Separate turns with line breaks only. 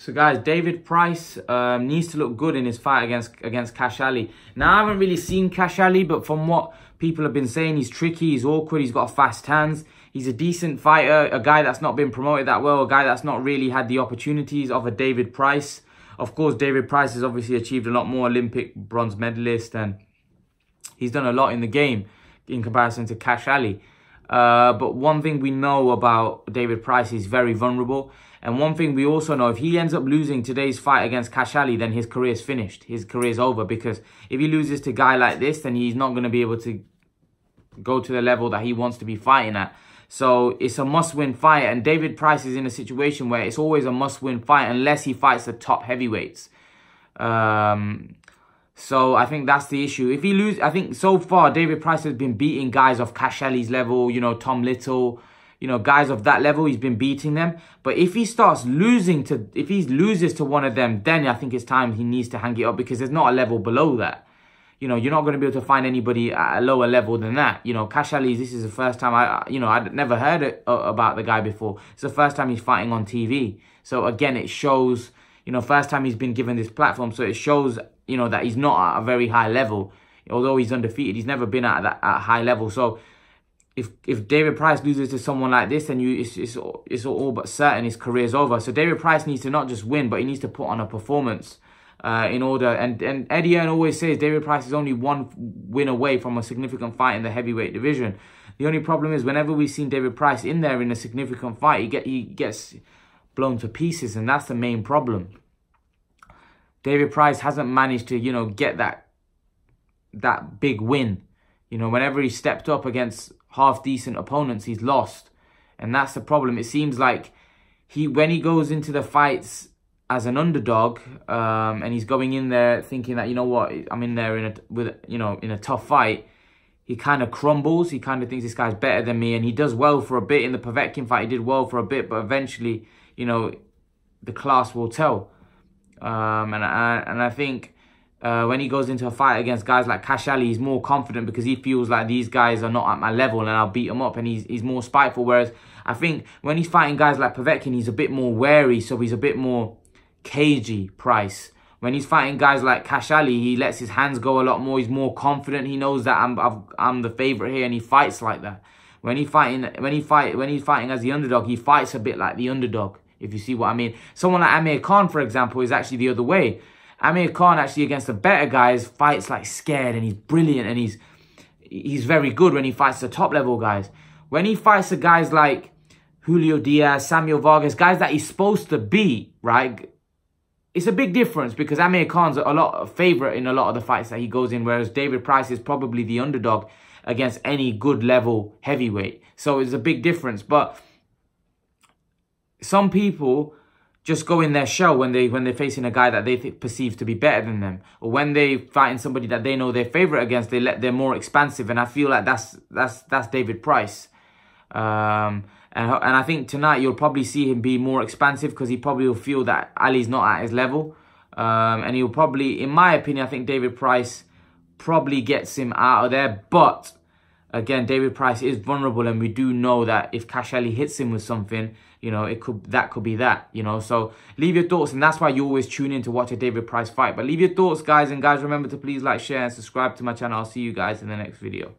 So guys, David Price needs to look good in his fight against Kash Ali. Now, I haven't really seen Kash Ali, but from what people have been saying, he's tricky, he's awkward, he's got fast hands. He's a decent fighter, a guy that's not been promoted that well, a guy that's not really had the opportunities of a David Price. Of course, David Price has obviously achieved a lot more, Olympic bronze medalist, and he's done a lot in the game in comparison to Kash Ali. But one thing we know about David Price, he's very vulnerable. And one thing we also know, if he ends up losing today's fight against Kash Ali, then his career's finished. His career's over, because if he loses to a guy like this, then he's not going to be able to go to the level that he wants to be fighting at. So it's a must-win fight, and David Price is in a situation where it's always a must-win fight unless he fights the top heavyweights. So I think that's the issue. If he loses, I think so far David Price has been beating guys of Kash Ali's level, you know, Tom Little, you know, guys of that level, he's been beating them. But if he starts losing to, if he loses to one of them, then I think it's time he needs to hang it up, because there's not a level below that. You know, you're not going to be able to find anybody at a lower level than that. You know, Kash Ali, this is the first time I'd never heard about the guy before. It's the first time he's fighting on TV. So again, it shows, you know, first time he's been given this platform. So it shows, you know, that he's not at a very high level. Although he's undefeated, he's never been at that high level. So if David Price loses to someone like this, then it's all but certain his career's over. So David Price needs to not just win, but he needs to put on a performance in order. And Eddie Hearn always says David Price is only one win away from a significant fight in the heavyweight division. The only problem is whenever we've seen David Price in there in a significant fight, he gets blown to pieces, and that's the main problem. David Price hasn't managed to, you know, get that big win. You know, whenever he stepped up against half-decent opponents, he's lost. And that's the problem. It seems like when he goes into the fights as an underdog, and he's going in there thinking that, you know what, I'm in there in a tough fight, he kind of crumbles. He kind of thinks this guy's better than me, and he does well for a bit. In the Povetkin fight, he did well for a bit, but eventually, you know, the class will tell. And I think when he goes into a fight against guys like Kash Ali, he's more confident because he feels like these guys are not at my level and I'll beat them up, and he's more spiteful. Whereas I think when he's fighting guys like Povetkin, he's a bit more wary, so he's a bit more cagey, Price. When he's fighting guys like Kash Ali, he lets his hands go a lot more. He's more confident. He knows that I'm the favorite here, and he fights like that. When he's fighting as the underdog, he fights a bit like the underdog, if you see what I mean. Someone like Amir Khan, for example, is actually the other way. Amir Khan actually against the better guys fights like scared, and he's brilliant, and he's very good when he fights the top level guys. When he fights the guys like Julio Diaz, Samuel Vargas, guys that he's supposed to beat, right? It's a big difference, because Amir Khan's a favorite in a lot of the fights that he goes in, whereas David Price is probably the underdog against any good level heavyweight. So it's a big difference. But some people just go in their shell when they're facing a guy that they perceive to be better than them, or when they fighting somebody that they know they're favorite against, they're more expansive, and I feel like that's David Price. And I think tonight you'll probably see him be more expansive, because he probably will feel that Ali's not at his level, and he'll probably, in my opinion, I think David Price probably gets him out of there. But again, David Price is vulnerable, and we do know that if Kash Ali hits him with something, you know, that could be that, you know. So leave your thoughts, and that's why you always tune in to watch a David Price fight. But leave your thoughts, guys, and guys, remember to please like, share, and subscribe to my channel. I'll see you guys in the next video.